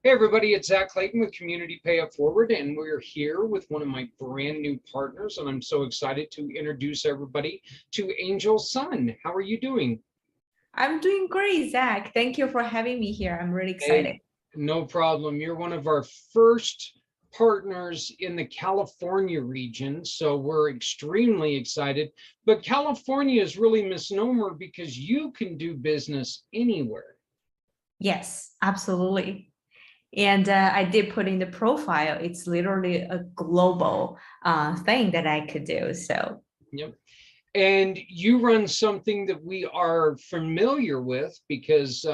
Hey everybody, it's Zach Clayton with Community Pay It Forward, and we're here with one of my brand new partners, and I'm so excited to introduce everybody to Angel Sun. How are you doing? I'm doing great, Zach. Thank you for having me here. I'm really Hey, excited. no problem. You're one of our first partners in the California region, so we're extremely excited. But California is really misnomer because you can do business anywhere. Yes, absolutely. And I did put in the profile. It's literally a global thing that I could do. So Yep. And you run something that we are familiar with because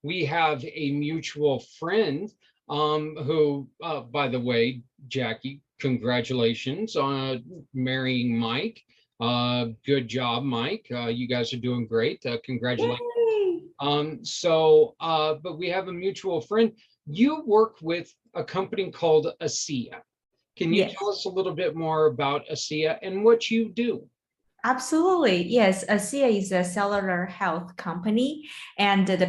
we have a mutual friend who, by the way, Jackie, congratulations on marrying Mike. Good job, Mike. You guys are doing great. Congratulations. yay! But we have a mutual friend. You work with a company called ASEA. Can you Yes. tell us a little bit more about ASEA and what you do? Absolutely. Yes, ASEA is a cellular health company, and it's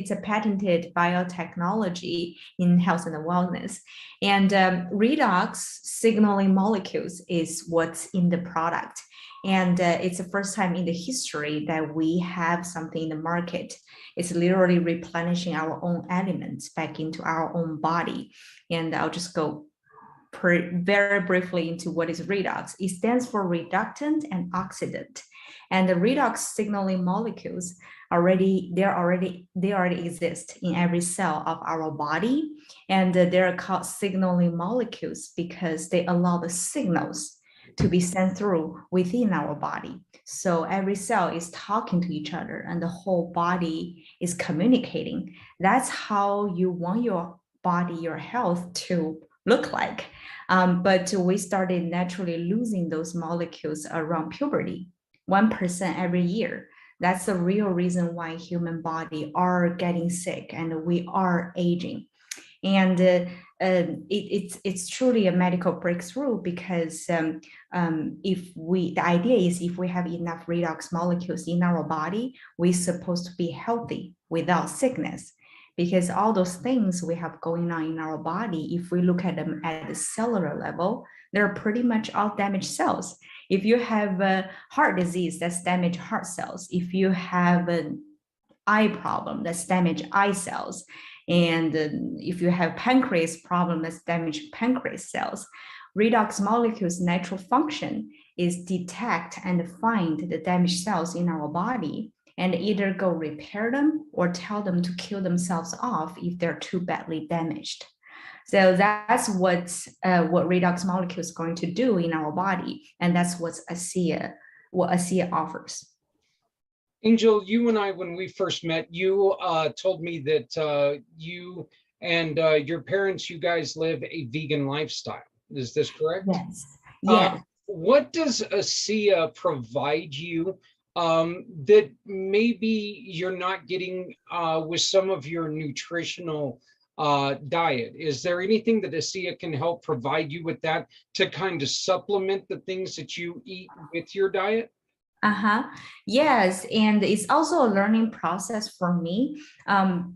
a patented biotechnology in health and wellness. And redox signaling molecules is what's in the product. And it's the first time in the history that we have something in the market. It's literally replenishing our own elements back into our own body. And I'll just go very briefly into what is redox. It stands for reductant and oxidant. And the redox signaling molecules already exist in every cell of our body. And they're called signaling molecules because they allow the signals to be sent through within our body. So every cell is talking to each other and the whole body is communicating. That's how you want your body, your health to look like. But we started naturally losing those molecules around puberty, 1% every year. That's the real reason why human body are getting sick and we are aging. And it's truly a medical breakthrough because the idea is if we have enough redox molecules in our body, we're supposed to be healthy without sickness because all those things we have going on in our body, if we look at them at the cellular level, they're pretty much all damaged cells. If you have a heart disease, that's damaged heart cells. If you have an eye problem, that's damaged eye cells. And if you have pancreas problem, that's damaged pancreas cells. Redox molecules' natural function is detect and find the damaged cells in our body and either go repair them or tell them to kill themselves off if they're too badly damaged. So that's what redox molecule is going to do in our body, and that's what ASEA offers. Angel, you and I, when we first met, you told me that you and your parents, you guys live a vegan lifestyle. Is this correct? Yes. Uh, Yes. what does ASEA provide you that maybe you're not getting with some of your nutritional diet? Is there anything that ASEA can help provide you with that to kind of supplement the things that you eat with your diet? Uh-huh. Yes, and it's also a learning process for me.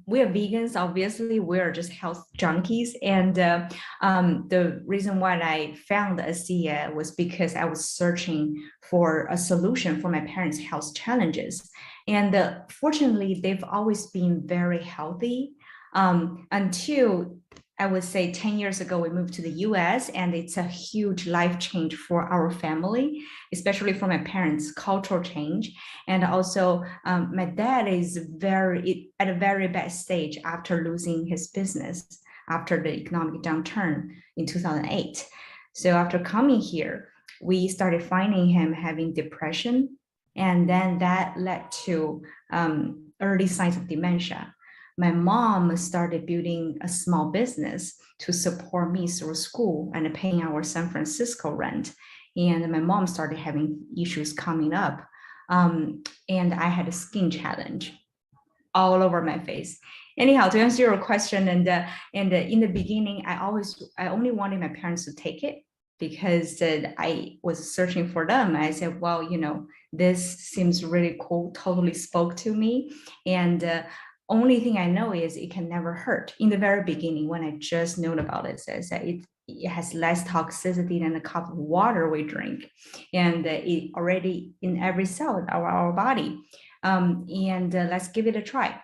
We are vegans, obviously, we're just health junkies. And the reason why I found ASEA was because I was searching for a solution for my parents' health challenges. And fortunately, they've always been very healthy until I would say 10 years ago, we moved to the US, and it's a huge life change for our family, especially for my parents, cultural change. And also, my dad is at a very bad stage after losing his business after the economic downturn in 2008. So after coming here, we started finding him having depression, and then that led to early signs of dementia. My mom started building a small business to support me through school and paying our San Francisco rent. And my mom started having issues coming up. And I had a skin challenge all over my face. Anyhow, to answer your question, and in the beginning, I only wanted my parents to take it because I was searching for them. I said, well, this seems really cool, totally spoke to me. And Only thing I know is it can never hurt. In the very beginning, when I just known about it, says that it has less toxicity than the cup of water we drink, and it already in every cell of our body. And let's give it a try.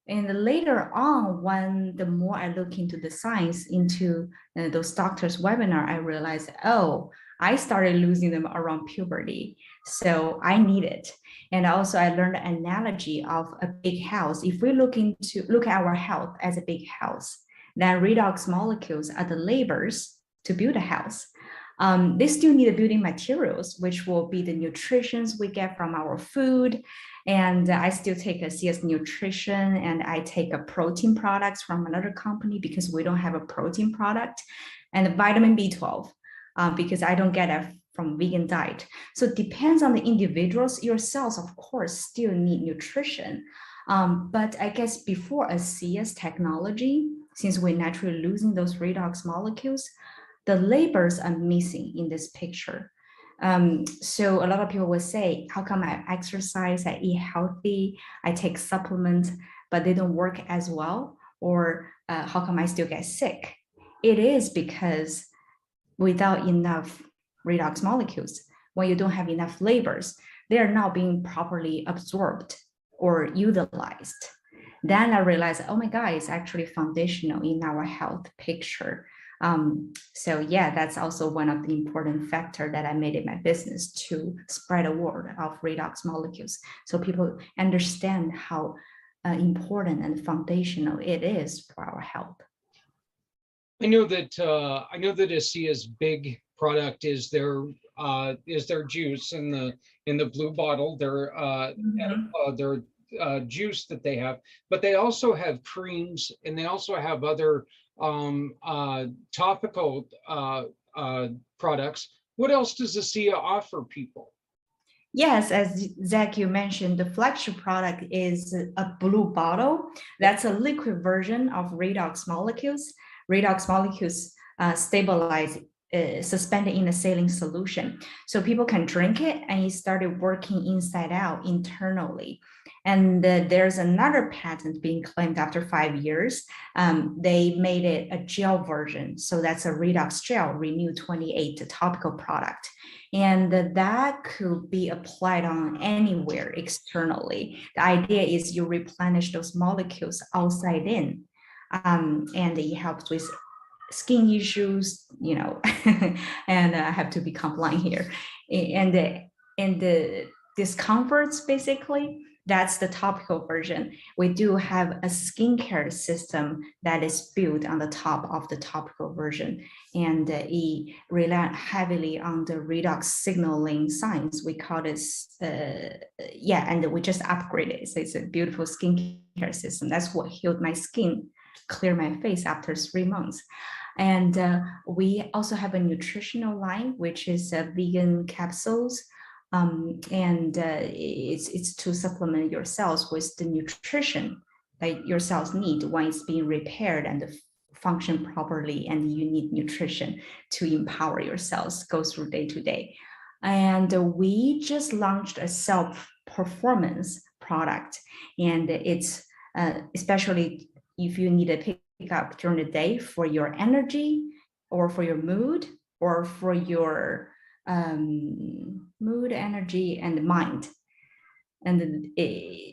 And later on, when the more I look into the science, into those doctors' webinar, I realized, oh, I started losing them around puberty. So I need it. And also I learned the analogy of a big house. If we look at our health as a big house, then redox molecules are the labors to build a house. They still need the building materials, which will be the nutritions we get from our food. And I still take a CS nutrition, and I take a protein products from another company because we don't have a protein product, and vitamin B12 because I don't get it from vegan diet. So it depends on the individuals. Your cells, of course, still need nutrition. But I guess before a CS technology, since we're naturally losing those redox molecules, the labors are missing in this picture. So a lot of people will say, how come I exercise, I eat healthy, I take supplements, but they don't work as well? Or how come I still get sick? It is because without enough redox molecules, when you don't have enough labors, they are not being properly absorbed or utilized. Then I realized, oh my God, it's actually foundational in our health picture. So yeah, that's also one of the important factor that I made in my business, to spread the word of redox molecules, so people understand how important and foundational it is for our health. I know that ASEA's big product is their juice in the blue bottle, their juice that they have, but they also have creams, and they also have other topical products. What else does ASEA offer people? Yes, as Zach, you mentioned, the flagship product is a blue bottle. That's a liquid version of redox molecules. Redox molecules stabilize, suspended in a saline solution. So people can drink it, and it started working inside out internally. And there's another patent being claimed after 5 years. They made it a gel version. So that's a redox gel, Renew 28 topical product. And that could be applied on anywhere externally. The idea is you replenish those molecules outside in, and it helps with skin issues, and I have to be compliant here. And the discomforts, basically, that's the topical version. We do have a skincare system that is built on the top of the topical version, and it relies heavily on the redox signaling science. We call this, and we just upgraded it. So it's a beautiful skincare system. That's what healed my skin, cleared my face after 3 months. And we also have a nutritional line, which is vegan capsules. And it's to supplement your cells with the nutrition that your cells need when it's being repaired and function properly, and you need nutrition to empower your cells, go through day to day. And we just launched a self-performance product, and it's especially if you need a pick up during the day for your energy, or for your mood, or for your mood, energy, and mind, and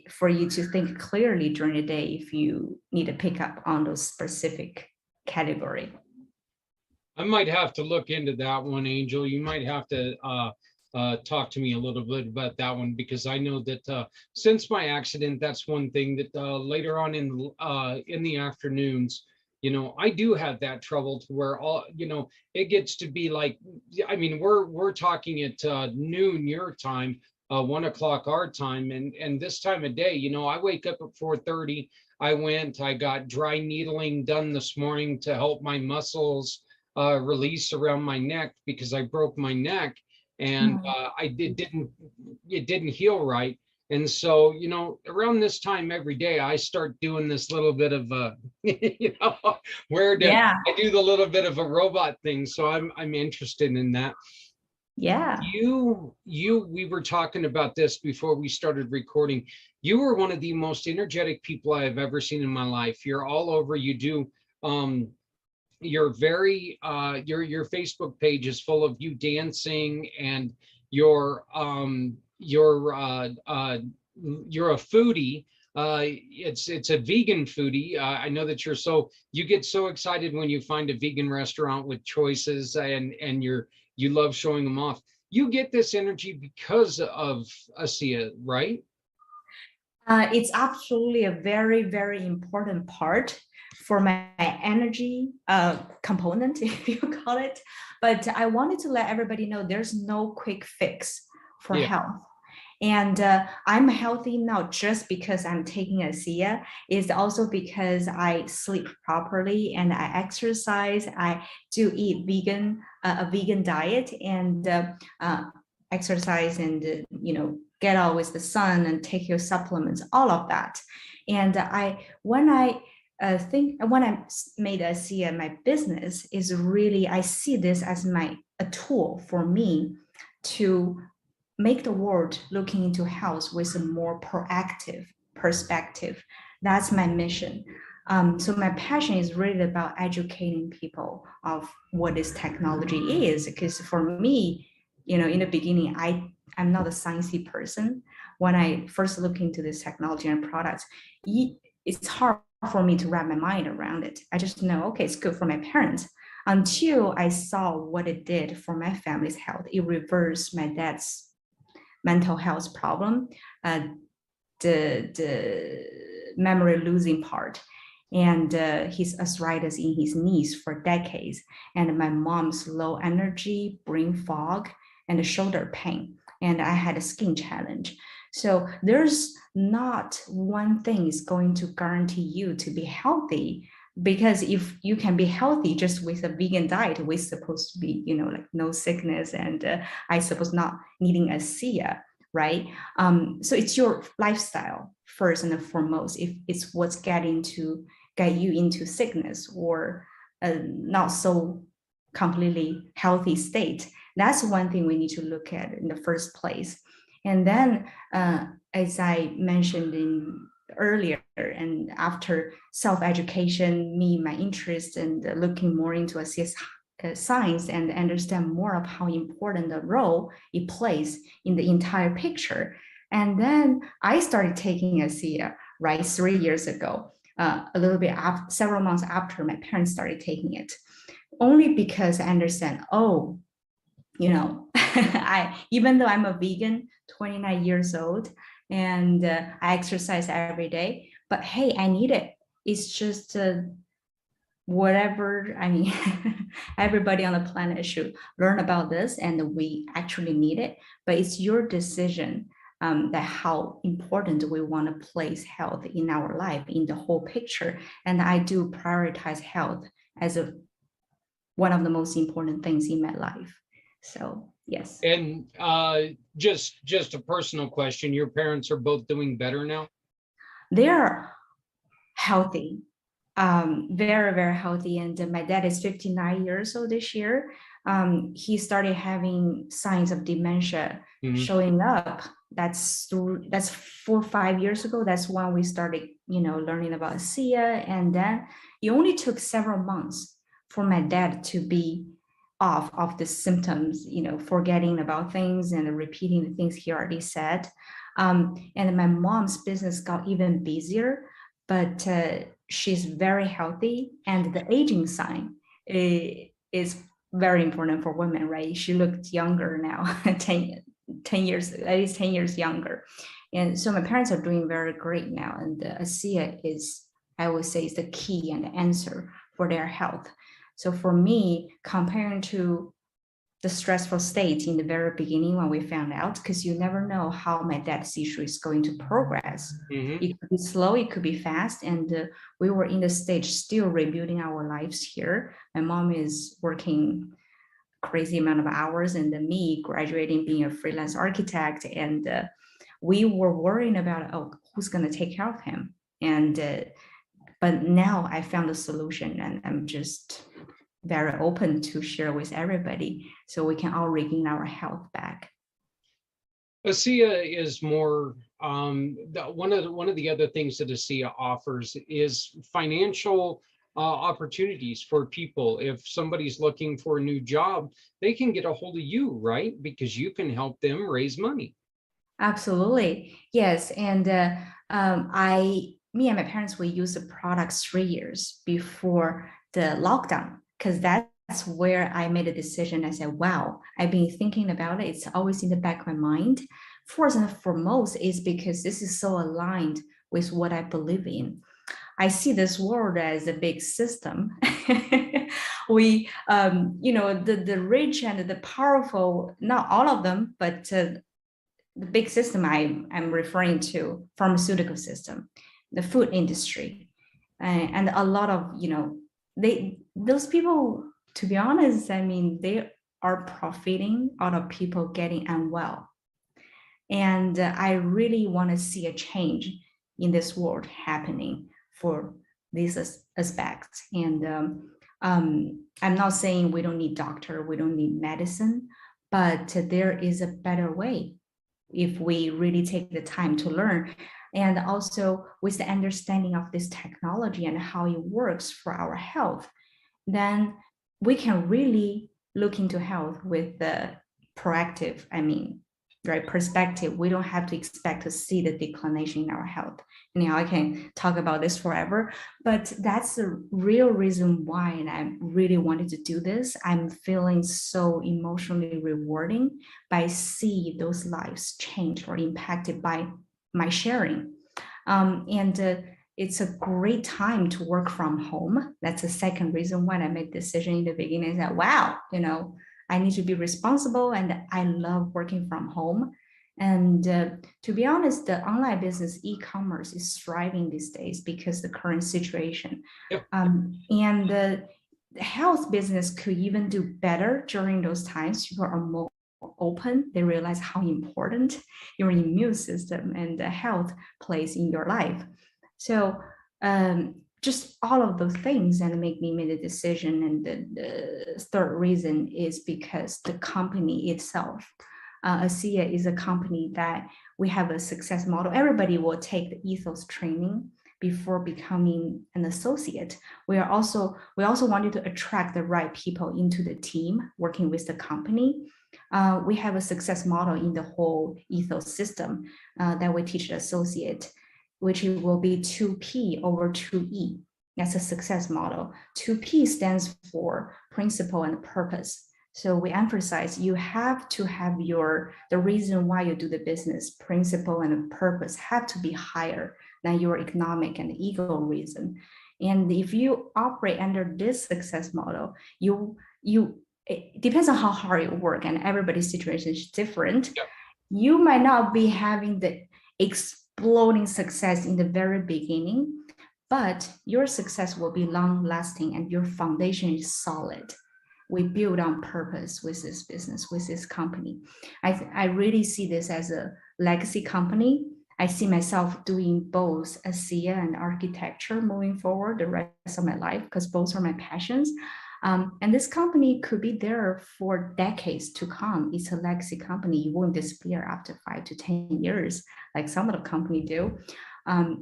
for you to think clearly during the day if you need a pickup on those specific category. I might have to look into that one, Angel. You might have to talk to me a little bit about that one, because I know that since my accident, that's one thing that later on in the afternoons, I do have that trouble to where it gets to be like, I mean, we're talking at noon your time, 1 o'clock our time, and this time of day, I wake up at 4:30. I got dry needling done this morning to help my muscles release around my neck, because I broke my neck, and it didn't heal right. And so, around this time every day, I start doing this little bit of I do the little bit of a robot thing. So I'm interested in that. Yeah. We were talking about this before we started recording. You are one of the most energetic people I have ever seen in my life. You're all over. You do, you're very, your Facebook page is full of you dancing, and your, you're a foodie. It's a vegan foodie. I know that you get so excited when you find a vegan restaurant with choices, and you love showing them off. You get this energy because of ASEA, right? It's absolutely a very, very important part for my energy component, if you call it. But I wanted to let everybody know there's no quick fix for Yeah. health. And I'm healthy not just because I'm taking ASEA, it's also because I sleep properly and I exercise. I do eat a vegan diet, and exercise, and get out with the sun and take your supplements, all of that. And when I made ASEA my business, is really, I see this as a tool for me to make the world looking into health with a more proactive perspective. That's my mission. So my passion is really about educating people of what this technology is, because for me, in the beginning, I'm not a sciencey person. When I first look into this technology and products, it's hard for me to wrap my mind around it. I just know, okay, it's good for my parents, until I saw what it did for my family's health. It reversed my dad's mental health problem, the memory losing part, and his arthritis in his knees for decades, and my mom's low energy, brain fog, and shoulder pain. And I had a skin challenge. So there's not one thing is going to guarantee you to be healthy, because if you can be healthy just with a vegan diet, we're supposed to be, like no sickness, and I suppose not needing ASEA, right? So it's your lifestyle first and foremost. If it's what's get you into sickness or a not so completely healthy state, that's one thing we need to look at in the first place. And then, as I mentioned in earlier, and after self-education, my interest and looking more into science and understand more of how important the role it plays in the entire picture. And then I started taking ASEA, right, 3 years ago, a little bit after, several months after my parents started taking it, only because I understand, oh, I, even though I'm a vegan, 29 years old, and I exercise every day, but hey, I need it. It's just whatever, I mean, everybody on the planet should learn about this, and we actually need it. But it's your decision, that how important we want to place health in our life, in the whole picture. And I do prioritize health as one of the most important things in my life. So yes. And just a personal question, your parents are both doing better now? They're healthy, very, very healthy. And my dad is 59 years old this year. He started having signs of dementia showing up. That's 4 or 5 years ago. That's when we started, learning about ASEA. And then it only took several months for my dad to be off of the symptoms, forgetting about things and repeating the things he already said. And my mom's business got even busier, but she's very healthy, and the aging sign is very important for women, right? She looked younger now, 10 years, at least 10 years younger. And so my parents are doing very great now. And the ASEA is, I would say, is the key and the answer for their health. So for me, comparing to the stressful state in the very beginning when we found out, because you never know how my dad's issue is going to progress. It could be slow, it could be fast. And we were in the stage still rebuilding our lives here. My mom is working crazy amount of hours, and me graduating, being a freelance architect. And we were worrying about, oh, who's going to take care of him? And but now I found a solution, and I'm just very open to share with everybody so we can all regain our health back. ASEA is more one of the other things that ASEA offers is financial opportunities for people. If somebody's looking for a new job, they can get a hold of you, right? Because you can help them raise money. Absolutely. Yes. And me and my parents, we used the product 3 years before the lockdown, because that's where I made a decision. I said, wow, I've been thinking about it. It's always in the back of my mind. First and foremost is because this is so aligned with what I believe in. I see this world as a big system. We, the rich and the powerful, not all of them, but the big system I'm referring to, pharmaceutical system, the food industry, and a lot of, those people, to be honest, I mean, they are profiting out of people getting unwell. And I really want to see a change in this world happening for these aspects. And I'm not saying we don't need doctor, we don't need medicine, but there is a better way if we really take the time to learn. And also with the understanding of this technology and how it works for our health, then we can really look into health with the proactive, right, perspective. We don't have to expect to see the declination in our health. I can talk about this forever, but that's the real reason why, and I really wanted to do this. I'm feeling so emotionally rewarding by seeing those lives change or impacted by my sharing. It's a great time to work from home. That's the second reason why I made the decision in the beginning, that, wow, I need to be responsible, and I love working from home. And to be honest, the online business, e-commerce, is thriving these days because the current situation. Yep. And the health business could even do better during those times. People are more open. They realize how important your immune system and the health plays in your life. So just all of those things and make me make a decision. And the third reason is because the company itself, ASEA, is a company that we have a success model. Everybody will take the ethos training before becoming an associate. We also wanted to attract the right people into the team working with the company. We have a success model in the whole ethos system that we teach the associate, which will be 2P over 2E. That's a success model. 2P stands for principle and purpose. So we emphasize you have to have the reason why you do the business, principle and purpose have to be higher than your economic and ego reason. And if you operate under this success model, it depends on how hard you work, and everybody's situation is different. Yep. You might not be having the exploding success in the very beginning, but your success will be long lasting and your foundation is solid. We build on purpose with this business, with this company. I really see this as a legacy company. I see myself doing both ASEA and architecture moving forward the rest of my life, because both are my passions. And this company could be there for decades to come. It's a legacy company. You won't disappear after 5 to 10 years, like some of the company do.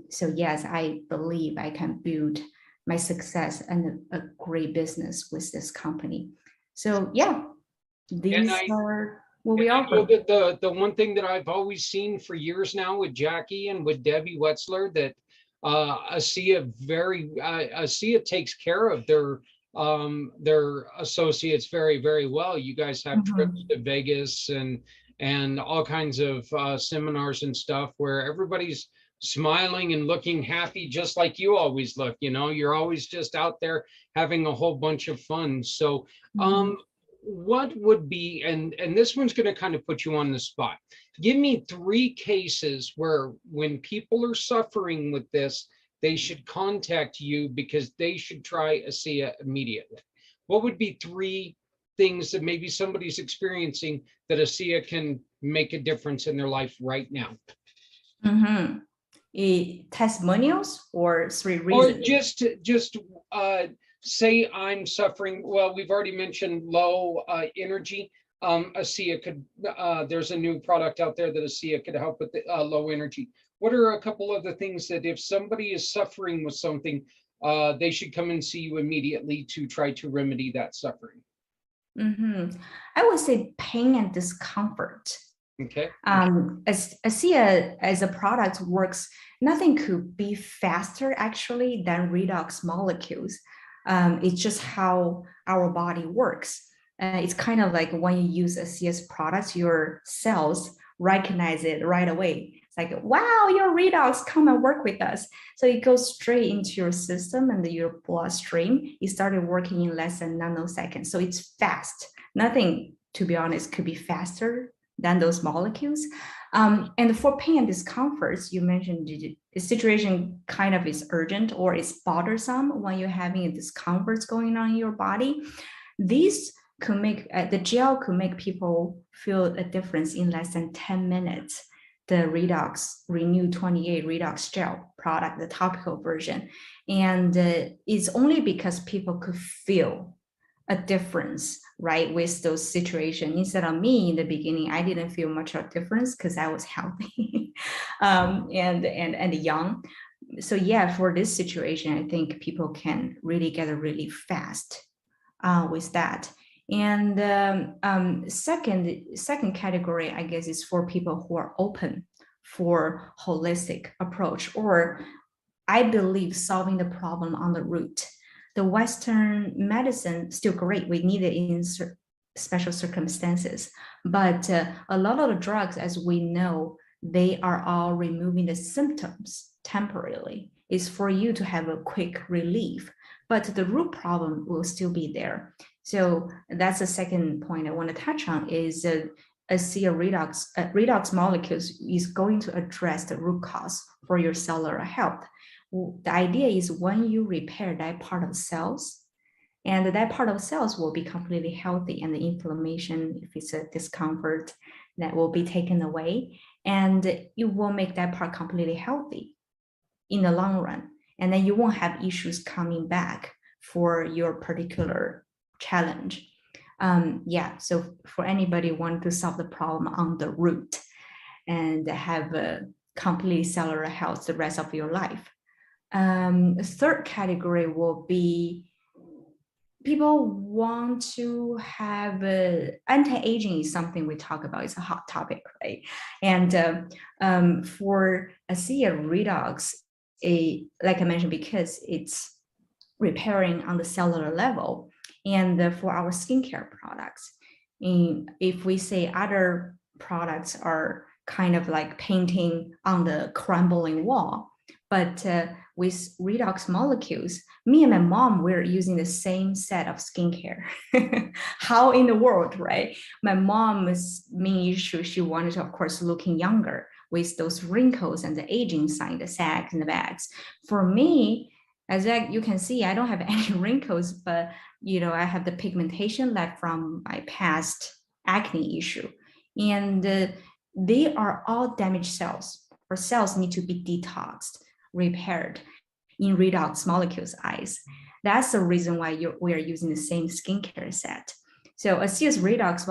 So yes, I believe I can build my success and a great business with this company. So yeah, these are what we offer. That the one thing that I've always seen for years now with Jackie and with Debbie Wetzler, that ASEA takes care of their associates very, very well. You guys have trips to Vegas and all kinds of seminars and stuff where everybody's smiling and looking happy, just like you always look. You're always just out there having a whole bunch of fun. So what would be, and this one's going to kind of put you on the spot, give me 3 cases where when people are suffering with this, they should contact you because they should try ASEA immediately. What would be 3 things that maybe somebody's experiencing that ASEA can make a difference in their life right now? Testimonials or 3 reasons? Or just say I'm suffering, well, we've already mentioned low energy. ASEA could, there's a new product out there that ASEA could help with the, low energy. What are a couple of the things that if somebody is suffering with something, they should come and see you immediately to try to remedy that suffering? I would say pain and discomfort. Okay. As ASEA as a product works, nothing could be faster actually than redox molecules. It's just how our body works. It's kind of like when you use ASEA's products, your cells recognize it right away. It's like, wow, your redox, come and work with us. So it goes straight into your system and your bloodstream. It started working in less than nanoseconds. So it's fast. Nothing, to be honest, could be faster than those molecules. And for pain and discomforts, you mentioned the situation kind of is urgent or is bothersome when you're having discomforts going on in your body. These could make, the gel could make people feel a difference in less than 10 minutes. The Redox Renew 28 Redox Gel product, the topical version. And it's only because people could feel a difference, right, with those situations. Instead of me in the beginning, I didn't feel much of a difference because I was healthy and young. So yeah, for this situation, I think people can really get really fast with that. And second category, I guess, is for people who are open for holistic approach, or I believe solving the problem on the root. The Western medicine still great. We need it in special circumstances, but a lot of the drugs, as we know, they are all removing the symptoms temporarily. It's for you to have a quick relief, but the root problem will still be there. So that's the second point I want to touch on is ASEA redox molecules is going to address the root cause for your cellular health. The idea is when you repair that part of cells, and that part of cells will be completely healthy, and the inflammation, if it's a discomfort, that will be taken away, and you will make that part completely healthy in the long run. And then you won't have issues coming back for your particular challenge. Yeah, so for anybody want to solve the problem on the root and have a complete cellular health the rest of your life. Third category will be people want to have anti-aging is something we talk about. It's a hot topic, right? And for ASEA redox, like I mentioned, because it's repairing on the cellular level, and for our skincare products, if we say other products are kind of like painting on the crumbling wall, but with redox molecules, me and my mom, we're using the same set of skincare. How in the world, right? My mom's main issue, she wanted to, of course, looking younger with those wrinkles and the aging sign, the sags and the bags. For me, as you can see, I don't have any wrinkles, but I have the pigmentation left from my past acne issue. And they are all damaged cells, or cells need to be detoxed, repaired in redox molecules eyes. That's the reason why we are using the same skincare set. So ASEA's redox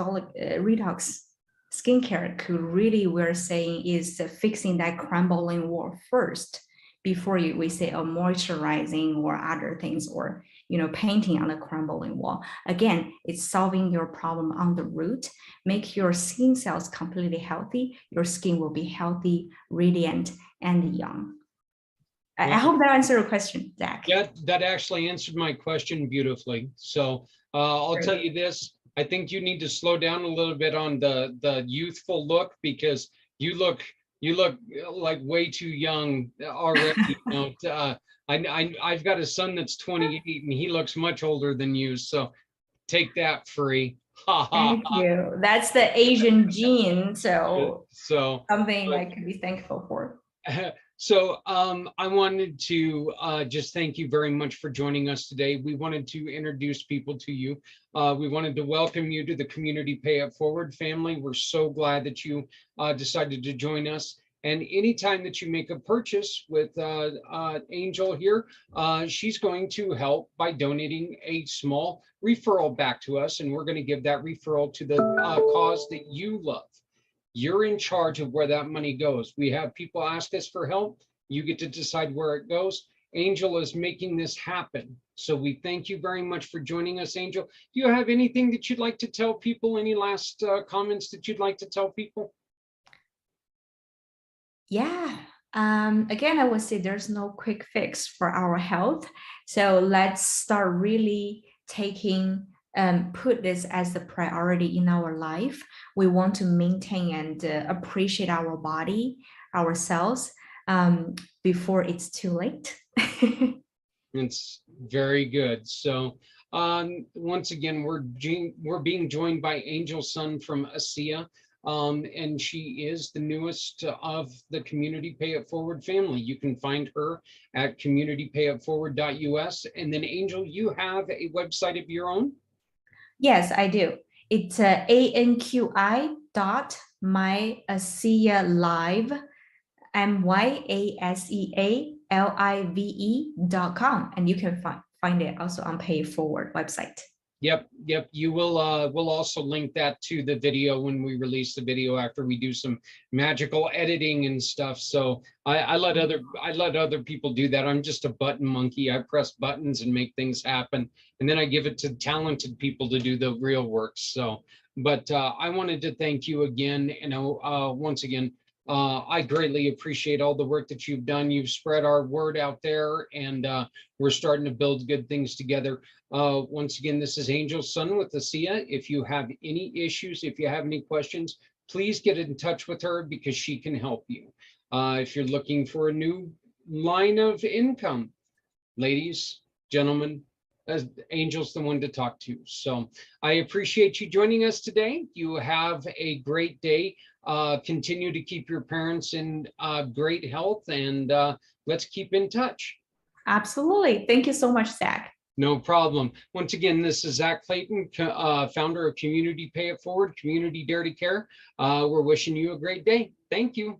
skincare could really, we're saying, is fixing that crumbling wall first before we say a moisturizing or other things, or painting on the crumbling wall. Again, it's solving your problem on the root. Make your skin cells completely healthy. Your skin will be healthy, radiant, and young. I hope that answered your question, Zach. Yeah, that actually answered my question beautifully. So I'll tell you this, I think you need to slow down a little bit on the youthful look, because you look like way too young already. I've got a son that's 28 and he looks much older than you. So take that, free. Thank you. That's the Asian gene. So something I can be thankful for. So I wanted to just thank you very much for joining us today. We wanted to introduce people to you. We wanted to welcome you to the Community Pay It Forward family. We're so glad that you decided to join us. And anytime that you make a purchase with Angel here, she's going to help by donating a small referral back to us. And we're going to give that referral to the cause that you love. You're in charge of where that money goes. We have people ask us for help. You get to decide where it goes. Angel is making this happen. So we thank you very much for joining us, Angel. Do you have anything that you'd like to tell people? Any last comments that you'd like to tell people? Yeah. Again, I would say there's no quick fix for our health. So let's start really put this as the priority in our life. We want to maintain and appreciate our body, ourselves, before it's too late. It's very good. So once again, we're being joined by Angel Sun from ASEA. And she is the newest of the Community Pay It Forward family. You can find her at communitypayitforward.us. And then Angel, you have a website of your own? Yes, I do. It's anqi.myasea.live, MYASEALIVE.com. And you can find it also on Pay It Forward website. Yep. You will we'll also link that to the video when we release the video after we do some magical editing and stuff. So I let other people do that. I'm just a button monkey. I press buttons and make things happen, and then I give it to talented people to do the real work. So, but I wanted to thank you again. Once again, I greatly appreciate all the work that you've done. You've spread our word out there, and we're starting to build good things together. Once again, this is Angel Sun with ASEA. If you have any issues, if you have any questions, please get in touch with her because she can help you. If you're looking for a new line of income, ladies, gentlemen, Angel's the one to talk to. So I appreciate you joining us today. You have a great day. Continue to keep your parents in great health, and let's keep in touch. Absolutely. Thank you so much, Zach. No problem. Once again, this is Zach Clayton, founder of Community Pay It Forward, Community Dare to Care. We're wishing you a great day. Thank you.